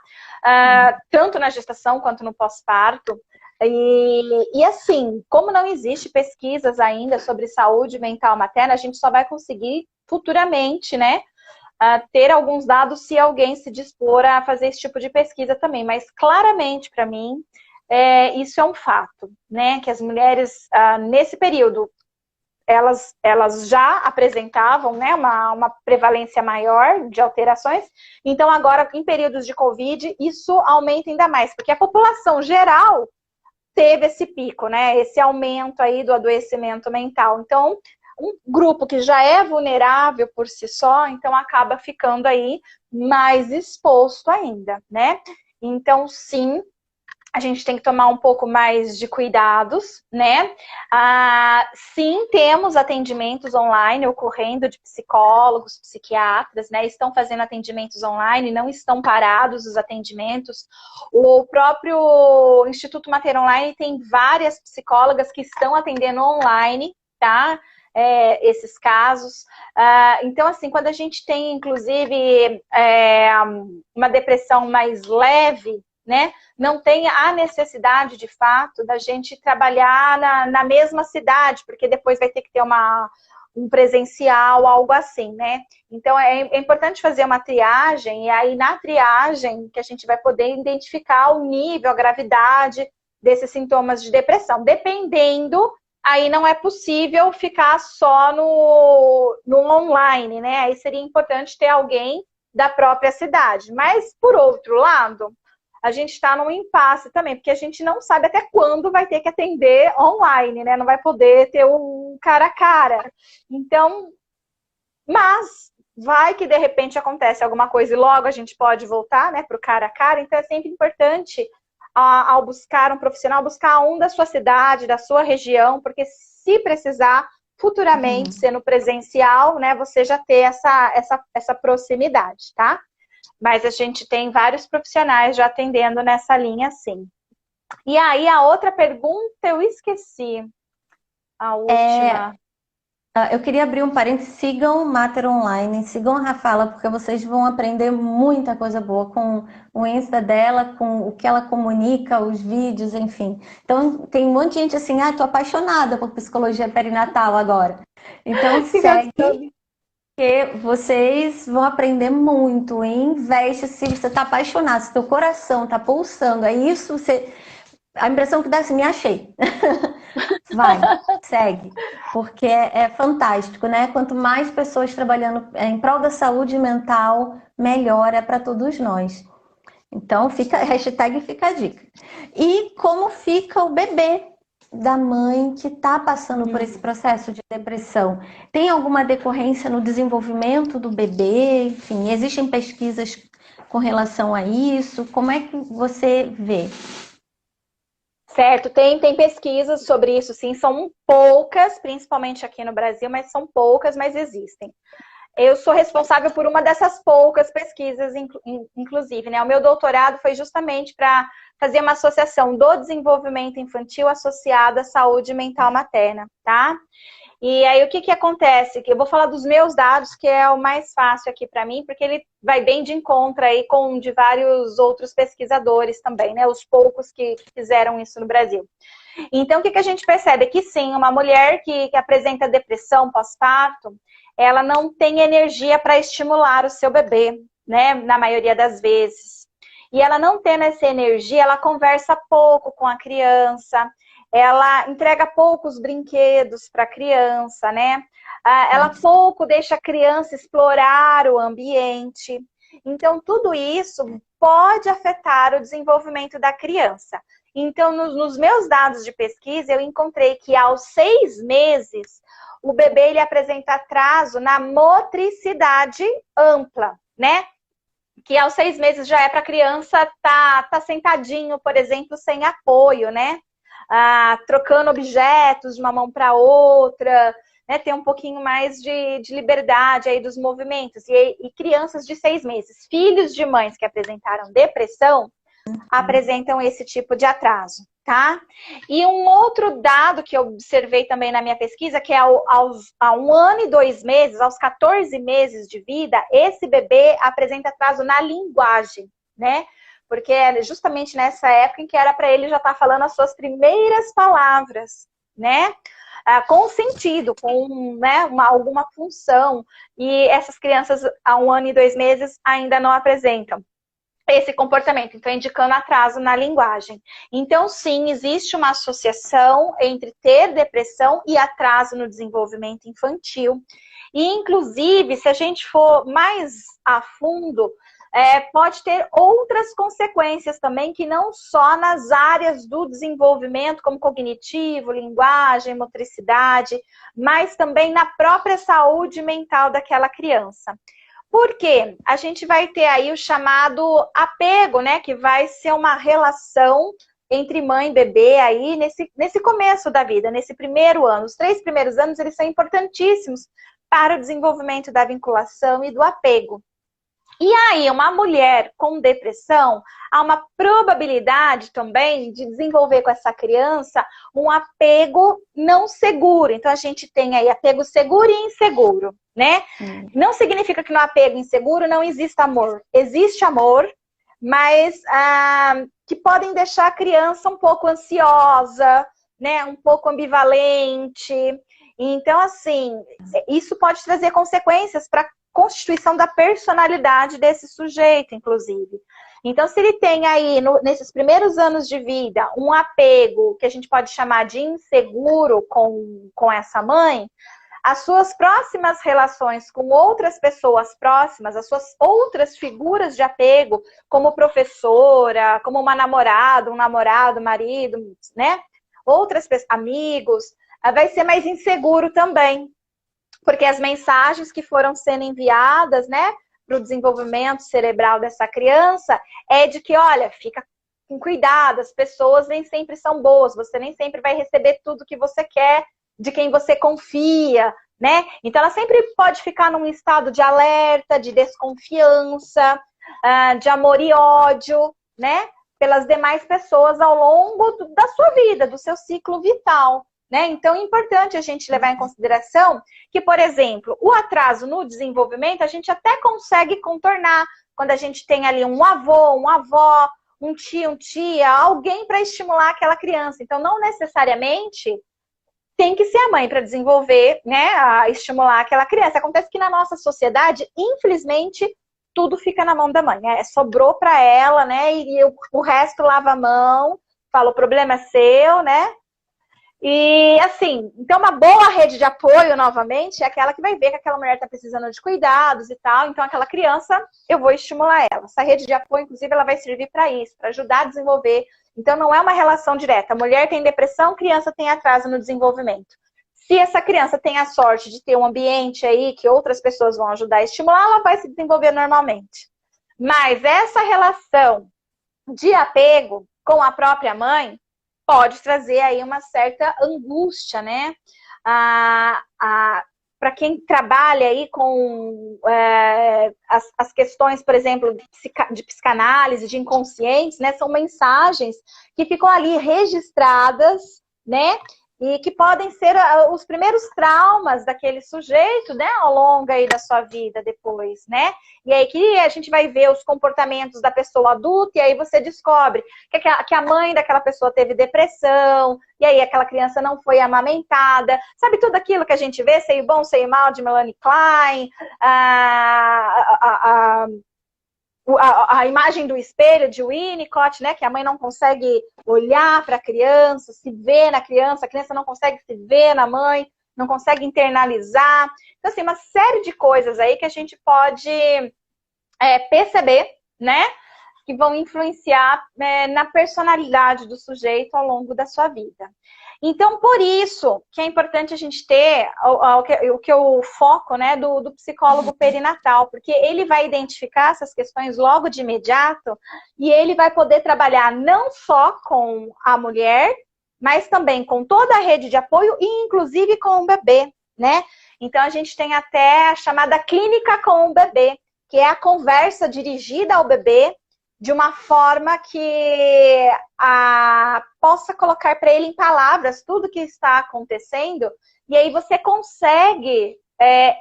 Tanto na gestação quanto no pós-parto. E assim, como não existe pesquisas ainda sobre saúde mental materna, a gente só vai conseguir futuramente, né, ter alguns dados se alguém se dispor a fazer esse tipo de pesquisa também. Mas claramente, para mim, isso é um fato, né, que as mulheres, nesse período, elas já apresentavam, né, uma prevalência maior de alterações. Então, agora, em períodos de Covid, isso aumenta ainda mais, porque a população geral teve esse pico, né? Esse aumento aí do adoecimento mental. Então, um grupo que já é vulnerável por si só, então acaba ficando aí mais exposto ainda, né? Então, sim, a gente tem que tomar um pouco mais de cuidados, né? Sim, temos atendimentos online ocorrendo de psicólogos, psiquiatras, né? Estão fazendo atendimentos online, não estão parados os atendimentos. O próprio Instituto Mater Online tem várias psicólogas que estão atendendo online, tá? Esses casos. Então, assim, quando a gente tem, inclusive, uma depressão mais leve, né? Não tem a necessidade, de fato, da gente trabalhar na mesma cidade, porque depois vai ter que ter um presencial, algo assim, né? Então, é importante fazer uma triagem, e aí na triagem que a gente vai poder identificar o nível, a gravidade desses sintomas de depressão. Dependendo, aí não é possível ficar só no online, né? Aí seria importante ter alguém da própria cidade. Mas, por outro lado, a gente está num impasse também, porque a gente não sabe até quando vai ter que atender online, né? Não vai poder ter um cara a cara. Então, mas vai que de repente acontece alguma coisa e logo a gente pode voltar, né, para o cara a cara. Então é sempre importante, ao buscar um profissional, buscar um da sua cidade, da sua região, porque se precisar futuramente ser no presencial, né, você já ter essa proximidade, tá? Mas a gente tem vários profissionais já atendendo nessa linha, sim. E aí, a outra pergunta eu esqueci. A última. Eu queria abrir um parênteses. Sigam o Mater Online, sigam a Rafala, porque vocês vão aprender muita coisa boa com o Insta dela, com o que ela comunica, os vídeos, enfim. Então, tem um monte de gente assim, tô apaixonada por psicologia perinatal agora. Então, segue. Porque vocês vão aprender muito. Investe se você está apaixonado, se teu coração está pulsando. É isso, a impressão que dá assim, me achei. Vai, segue. Porque é fantástico, né? Quanto mais pessoas trabalhando em prol da saúde mental, melhor é para todos nós. Então, hashtag fica a dica. E como fica o bebê da mãe que está passando por esse processo de depressão? Tem alguma decorrência no desenvolvimento do bebê? Enfim, existem pesquisas com relação a isso? Como é que você vê? Certo, tem pesquisas sobre isso, sim. São poucas, principalmente aqui no Brasil, mas são poucas, mas existem. Eu sou responsável por uma dessas poucas pesquisas, inclusive, né? O meu doutorado foi justamente para fazer uma associação do desenvolvimento infantil associado à saúde mental materna, tá? E aí, o que acontece? Eu vou falar dos meus dados, que é o mais fácil aqui para mim, porque ele vai bem de encontro aí com de vários outros pesquisadores também, né? Os poucos que fizeram isso no Brasil. Então, o que a gente percebe? Que sim, uma mulher que apresenta depressão pós-parto, ela não tem energia para estimular o seu bebê, né? Na maioria das vezes. E ela não tendo essa energia, ela conversa pouco com a criança, ela entrega poucos brinquedos para a criança, né? Ela pouco deixa a criança explorar o ambiente. Então, tudo isso pode afetar o desenvolvimento da criança. Então, nos meus dados de pesquisa, eu encontrei que aos 6 meses, o bebê ele apresenta atraso na motricidade ampla, né? Que aos 6 meses já é para a criança tá sentadinho, por exemplo, sem apoio, né? Trocando objetos de uma mão para outra, né? Ter um pouquinho mais de liberdade aí dos movimentos. E crianças de 6 meses, filhos de mães que apresentaram depressão, apresentam esse tipo de atraso, tá? E um outro dado que eu observei também na minha pesquisa, que é a 1 ano e 2 meses, aos 14 meses de vida, esse bebê apresenta atraso na linguagem, né? Porque é justamente nessa época em que era para ele já estar falando as suas primeiras palavras, né? Com sentido, com, né, alguma função. E essas crianças, há 1 ano e 2 meses, ainda não apresentam esse comportamento, então indicando atraso na linguagem. Então, sim, existe uma associação entre ter depressão e atraso no desenvolvimento infantil. E, inclusive, se a gente for mais a fundo, pode ter outras consequências também, que não só nas áreas do desenvolvimento, como cognitivo, linguagem, motricidade, mas também na própria saúde mental daquela criança. Por quê? A gente vai ter aí o chamado apego, né? Que vai ser uma relação entre mãe e bebê aí nesse começo da vida, nesse primeiro ano. Os 3 primeiros anos, eles são importantíssimos para o desenvolvimento da vinculação e do apego. E aí, uma mulher com depressão, há uma probabilidade também de desenvolver com essa criança um apego não seguro. Então, a gente tem aí apego seguro e inseguro, né? Não significa que no apego inseguro não exista amor. Existe amor, mas que podem deixar a criança um pouco ansiosa, né? Um pouco ambivalente. Então, assim, isso pode trazer consequências para constituição da personalidade desse sujeito, inclusive. Então, se ele tem aí, nesses primeiros anos de vida, um apego que a gente pode chamar de inseguro com essa mãe, as suas próximas relações com outras pessoas próximas, as suas outras figuras de apego, como professora, como uma namorada, um namorado, marido, né? Outras pessoas, amigos, vai ser mais inseguro também. Porque as mensagens que foram sendo enviadas, né, para o desenvolvimento cerebral dessa criança, é de que, olha, fica com cuidado, as pessoas nem sempre são boas, você nem sempre vai receber tudo que você quer, de quem você confia, né? Então, ela sempre pode ficar num estado de alerta, de desconfiança, de amor e ódio, né, pelas demais pessoas ao longo da sua vida, do seu ciclo vital. Né? Então, é importante a gente levar em consideração que, por exemplo, o atraso no desenvolvimento, a gente até consegue contornar quando a gente tem ali um avô, uma avó, um tio, tia, alguém para estimular aquela criança. Então, não necessariamente tem que ser a mãe para desenvolver, né, a estimular aquela criança. Acontece que na nossa sociedade, infelizmente, tudo fica na mão da mãe. Né? Sobrou para ela, né, e o resto lava a mão, fala, o problema é seu, né? E, assim, então uma boa rede de apoio, novamente, é aquela que vai ver que aquela mulher está precisando de cuidados e tal. Então, aquela criança, eu vou estimular ela. Essa rede de apoio, inclusive, ela vai servir para isso, para ajudar a desenvolver. Então, não é uma relação direta. A mulher tem depressão, criança tem atraso no desenvolvimento. Se essa criança tem a sorte de ter um ambiente aí que outras pessoas vão ajudar a estimular, ela vai se desenvolver normalmente. Mas essa relação de apego com a própria mãe pode trazer aí uma certa angústia, né? Para quem trabalha aí com as questões, por exemplo, de psicanálise, de inconscientes, né? São mensagens que ficam ali registradas, né? E que podem ser os primeiros traumas daquele sujeito, né, ao longo aí da sua vida depois, né? E aí que a gente vai ver os comportamentos da pessoa adulta, e aí você descobre que a mãe daquela pessoa teve depressão, e aí aquela criança não foi amamentada. Sabe tudo aquilo que a gente vê, Sei Bom, Sei Mal, de Melanie Klein, a imagem do espelho de Winnicott, né, que a mãe não consegue olhar para a criança, se ver na criança, a criança não consegue se ver na mãe, não consegue internalizar. Então, assim, uma série de coisas aí que a gente pode perceber, né, que vão influenciar na personalidade do sujeito ao longo da sua vida. Então, por isso que é importante a gente ter o que eu foco, né, do psicólogo perinatal, porque ele vai identificar essas questões logo de imediato e ele vai poder trabalhar não só com a mulher, mas também com toda a rede de apoio e inclusive com o bebê, né? Então, a gente tem até a chamada clínica com o bebê, que é a conversa dirigida ao bebê de uma forma que possa colocar para ele em palavras tudo que está acontecendo, e aí você consegue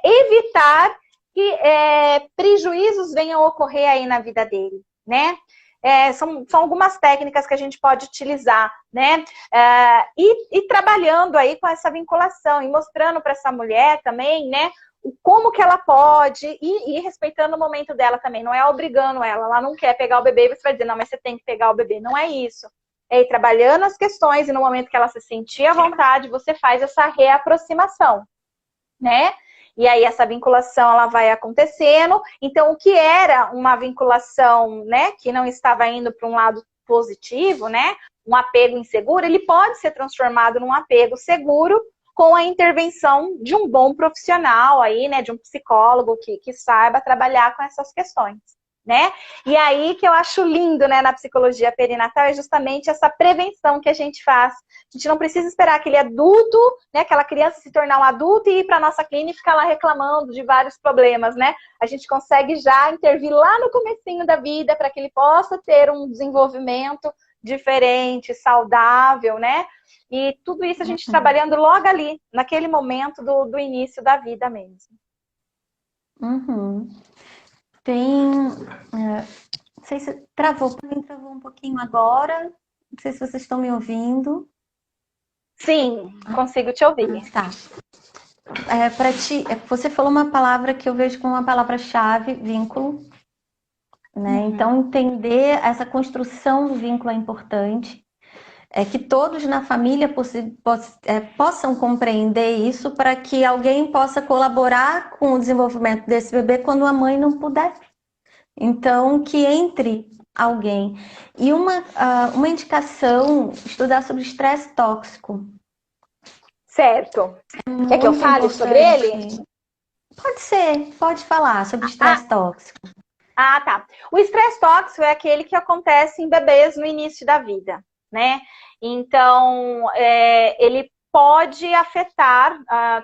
evitar que prejuízos venham a ocorrer aí na vida dele, né? São algumas técnicas que a gente pode utilizar, né? E trabalhando aí com essa vinculação e mostrando para essa mulher também, né? Como que ela pode, e respeitando o momento dela também, não é obrigando ela não quer pegar o bebê e você vai dizer, não, mas você tem que pegar o bebê, não é isso. É ir trabalhando as questões e no momento que ela se sentir à vontade, você faz essa reaproximação, né? E aí essa vinculação ela vai acontecendo. Então, o que era uma vinculação, né, que não estava indo para um lado positivo, né, um apego inseguro, ele pode ser transformado num apego seguro com a intervenção de um bom profissional aí, né, de um psicólogo que saiba trabalhar com essas questões, né? E aí que eu acho lindo, né, na psicologia perinatal é justamente essa prevenção que a gente faz. A gente não precisa esperar aquele adulto, né, aquela criança se tornar um adulto e ir para a nossa clínica e ficar lá reclamando de vários problemas, né? A gente consegue já intervir lá no comecinho da vida para que ele possa ter um desenvolvimento diferente, saudável, né? E tudo isso a gente trabalhando logo ali, naquele momento do início da vida mesmo. Uhum. Não sei se travou, para mim travou um pouquinho agora. Não sei se vocês estão me ouvindo. Sim, consigo te ouvir. Tá. Para ti, você falou uma palavra que eu vejo como uma palavra-chave, vínculo, né? Então, entender essa construção do vínculo é importante. Que todos na família possam compreender isso para que alguém possa colaborar com o desenvolvimento desse bebê quando a mãe não puder. Então, que entre alguém. E uma indicação, estudar sobre estresse tóxico. Certo. Quer que eu fale sobre ele? Pode ser, pode falar sobre estresse tóxico. Tá. O estresse tóxico é aquele que acontece em bebês no início da vida, né? Então, ele pode afetar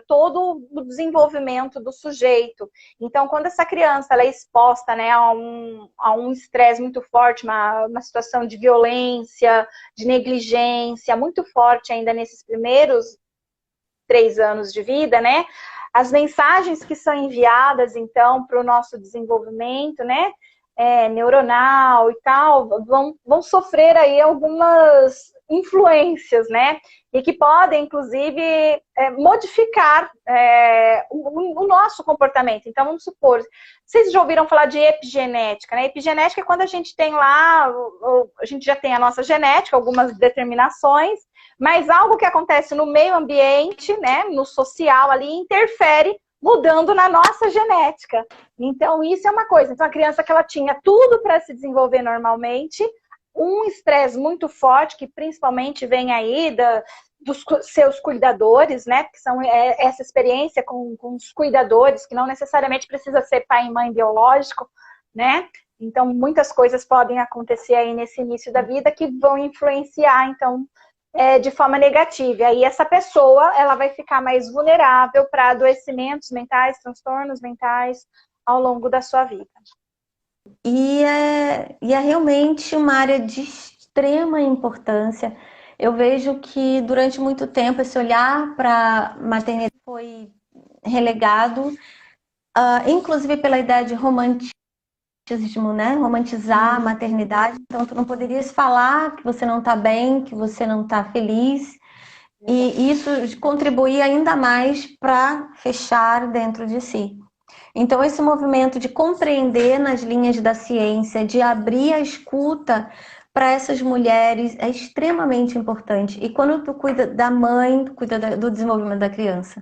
todo o desenvolvimento do sujeito. Então, quando essa criança ela é exposta, né, a um estresse muito forte, uma situação de violência, de negligência muito forte ainda nesses primeiros 3 anos de vida, né? As mensagens que são enviadas, então, para o nosso desenvolvimento, né? Neuronal e tal, vão sofrer aí algumas influências, né? E que podem, inclusive, modificar o nosso comportamento. Então, vamos supor, vocês já ouviram falar de epigenética, né? Epigenética é quando a gente tem lá, a gente já tem a nossa genética, algumas determinações, mas algo que acontece no meio ambiente, né, no social ali, interfere mudando na nossa genética. Então, isso é uma coisa. Então, a criança que ela tinha tudo para se desenvolver normalmente, um estresse muito forte, que principalmente vem aí dos seus cuidadores, né, que são essa experiência com os cuidadores, que não necessariamente precisa ser pai e mãe biológico, né? Então, muitas coisas podem acontecer aí nesse início da vida que vão influenciar, então, de forma negativa. E aí essa pessoa ela vai ficar mais vulnerável para adoecimentos mentais, transtornos mentais ao longo da sua vida. E é realmente uma área de extrema importância. Eu vejo que durante muito tempo esse olhar para a maternidade foi relegado, inclusive pela ideia de romantismo, né? Romantizar a maternidade. Então, tu não poderias falar que você não está bem, que você não está feliz. E isso contribuía ainda mais para fechar dentro de si. Então, esse movimento de compreender nas linhas da ciência, de abrir a escuta para essas mulheres é extremamente importante. E quando tu cuida da mãe, tu cuida do desenvolvimento da criança.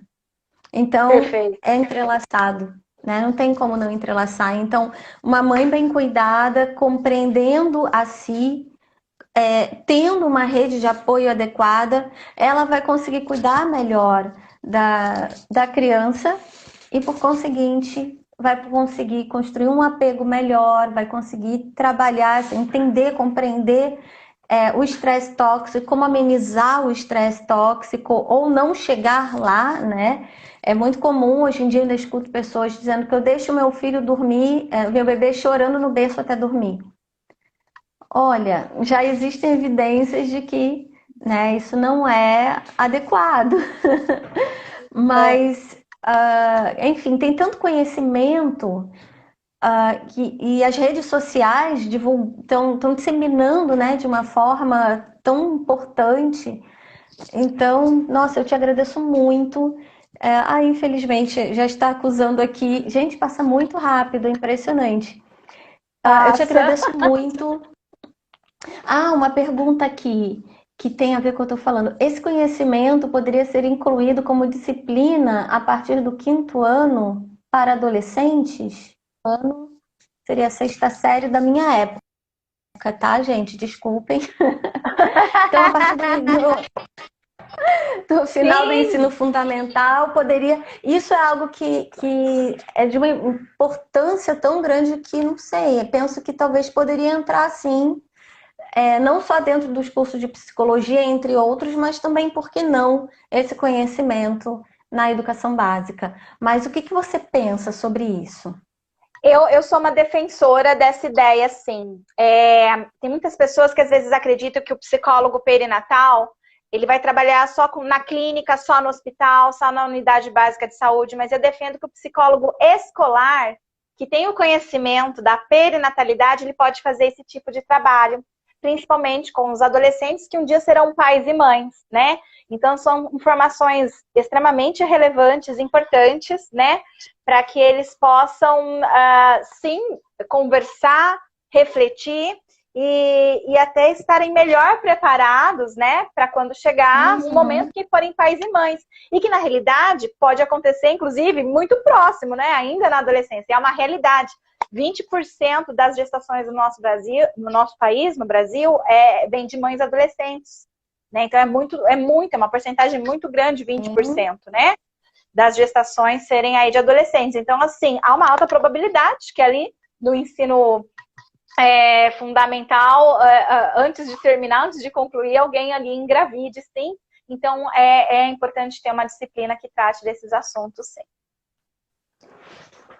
Então, Perfeito. é entrelaçado, né? Não tem como não entrelaçar. Então, uma mãe bem cuidada, compreendendo a si, tendo uma rede de apoio adequada, ela vai conseguir cuidar melhor da criança e, por conseguinte, vai conseguir construir um apego melhor, vai conseguir trabalhar, entender, compreender o estresse tóxico, como amenizar o estresse tóxico ou não chegar lá, né? É muito comum, hoje em dia ainda escuto pessoas dizendo que eu deixo meu filho dormir, meu bebê chorando no berço até dormir. Olha, já existem evidências de que, né, isso não é adequado. Mas, enfim, tem tanto conhecimento e as redes sociais estão disseminando, né, de uma forma tão importante. Então, nossa, eu te agradeço muito. Infelizmente, já está acusando aqui. Gente, passa muito rápido, é impressionante. Eu te Passa. agradeço muito. Uma pergunta aqui que tem a ver com o que eu estou falando. Esse conhecimento poderia ser incluído como disciplina a partir do 5º ano para adolescentes? Ano seria a 6ª série da minha época, tá, gente? Desculpem. Então, a partir do final do Sim, ensino fundamental, poderia. Isso é algo que é de uma importância tão grande que, não sei, eu penso que talvez poderia entrar sim, não só dentro dos cursos de psicologia, entre outros, mas também, por que não, esse conhecimento na educação básica. Mas o que você pensa sobre isso? eu sou uma defensora dessa ideia, sim. Tem muitas pessoas que às vezes acreditam que o psicólogo perinatal ele vai trabalhar só na clínica, só no hospital, só na unidade básica de saúde, mas eu defendo que o psicólogo escolar, que tem o conhecimento da perinatalidade, ele pode fazer esse tipo de trabalho, principalmente com os adolescentes que um dia serão pais e mães, né? Então, são informações extremamente relevantes, importantes, né? Para que eles possam, sim, conversar, refletir e até estarem melhor preparados, né? Para quando chegar um momento que forem pais e mães. E que, na realidade, pode acontecer, inclusive, muito próximo, né? Ainda na adolescência. É uma realidade. 20% das gestações do nosso Brasil, no nosso país, no Brasil, vem de mães adolescentes. Né? Então é uma porcentagem muito grande, 20%, né? Das gestações serem aí de adolescentes. Então, assim, há uma alta probabilidade que ali no ensino fundamental, antes de terminar, antes de concluir, alguém ali engravide, sim. Então, é importante ter uma disciplina que trate desses assuntos, sim.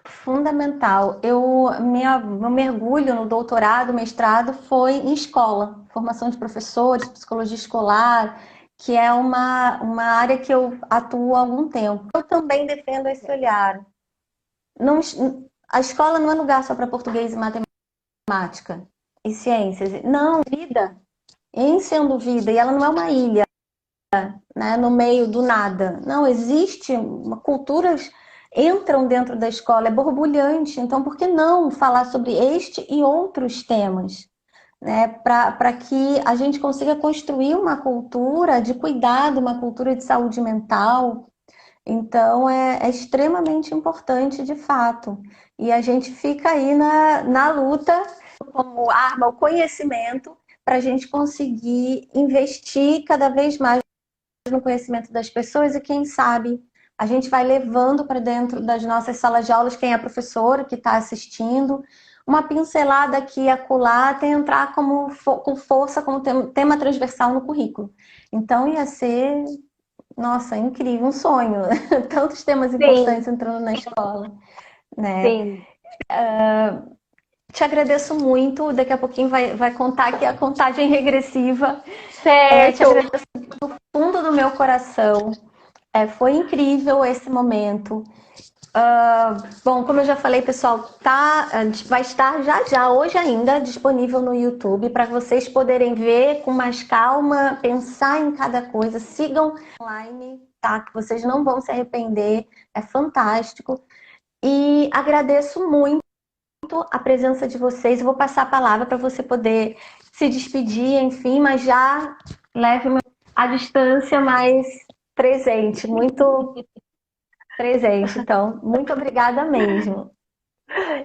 Fundamental. Meu mergulho no doutorado, mestrado foi em escola, formação de professores, psicologia escolar, que é uma área que eu atuo há algum tempo. Eu também defendo esse olhar. Não, a escola não é lugar só para português e matemática e ciências. Não, vida. Em sendo vida, e ela não é uma ilha, né, no meio do nada. Não, existe culturas entram dentro da escola, é borbulhante. Então, por que não falar sobre este e outros temas? Né, para que a gente consiga construir uma cultura de cuidado, uma cultura de saúde mental. Então, é extremamente importante, de fato. E a gente fica aí na luta, como arma, o conhecimento, para a gente conseguir investir cada vez mais no conhecimento das pessoas e quem sabe a gente vai levando para dentro das nossas salas de aulas, quem é professor que está assistindo, uma pincelada aqui e acolá, até entrar com força como tema transversal no currículo. Então ia ser, nossa, incrível, um sonho. Tantos temas Sim, importantes entrando na escola, né? sim. Te agradeço muito, daqui a pouquinho vai contar aqui a contagem regressiva. Te Certo. agradeço do fundo do meu coração. Foi incrível esse momento. Bom, como eu já falei, pessoal, vai estar já hoje ainda disponível no YouTube para vocês poderem ver com mais calma, pensar em cada coisa. Sigam online, tá? Que vocês não vão se arrepender. É fantástico. E agradeço muito a presença de vocês. Eu vou passar a palavra para você poder se despedir, enfim, mas já leve a distância mais presente, muito presente. Então, muito obrigada mesmo.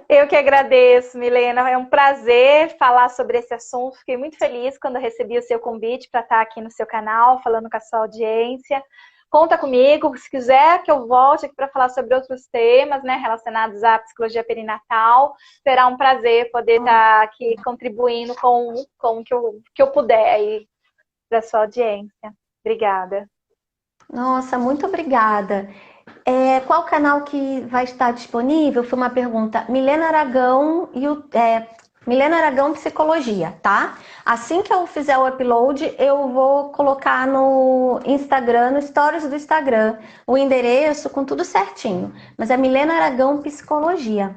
Eu que agradeço, Milena. É um prazer falar sobre esse assunto. Fiquei muito feliz quando recebi o seu convite para estar aqui no seu canal, falando com a sua audiência. Conta comigo, se quiser que eu volte aqui para falar sobre outros temas, né, relacionados à psicologia perinatal. Será um prazer poder estar aqui contribuindo com o que eu puder aí para a sua audiência. Obrigada. Nossa, muito obrigada. Qual canal que vai estar disponível? Foi uma pergunta. Milena Aragão Milena Aragão Psicologia, tá? Assim que eu fizer o upload, eu vou colocar no Instagram, no Stories do Instagram, o endereço com tudo certinho. Mas é Milena Aragão Psicologia.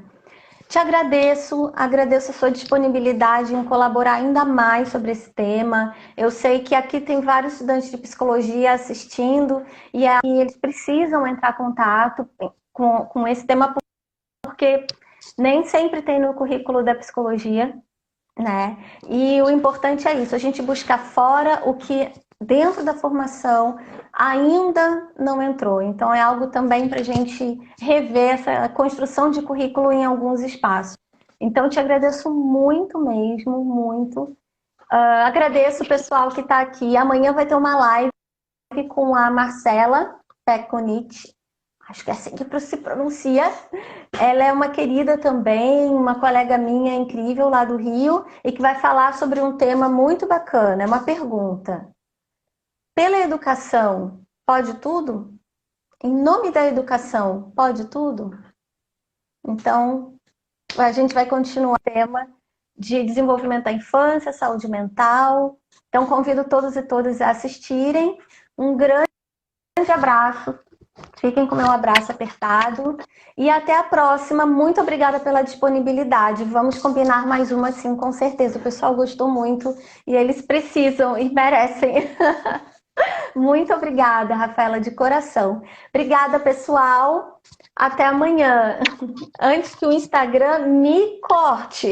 Te agradeço, agradeço a sua disponibilidade em colaborar ainda mais sobre esse tema. Eu sei que aqui tem vários estudantes de psicologia assistindo e aí eles precisam entrar em contato com esse tema porque nem sempre tem no currículo da psicologia, né? E o importante é isso, a gente buscar fora o que dentro da formação ainda não entrou. Então é algo também para a gente rever essa construção de currículo em alguns espaços. Então te agradeço muito mesmo, muito. Agradeço o pessoal que está aqui. Amanhã vai ter uma live com a Marcela Peconit. Acho que é assim que se pronuncia. Ela é uma querida também, uma colega minha incrível lá do Rio, e que vai falar sobre um tema muito bacana. É uma pergunta. Pela educação, pode tudo? Em nome da educação, pode tudo? Então, a gente vai continuar o tema de desenvolvimento da infância, saúde mental. Então, convido todos e todas a assistirem. Um grande abraço. Fiquem com o meu abraço apertado. E até a próxima. Muito obrigada pela disponibilidade. Vamos combinar mais uma, sim, com certeza. O pessoal gostou muito e eles precisam e merecem. Muito obrigada, Rafaela, de coração. Obrigada, pessoal. Até amanhã. Antes que o Instagram me corte.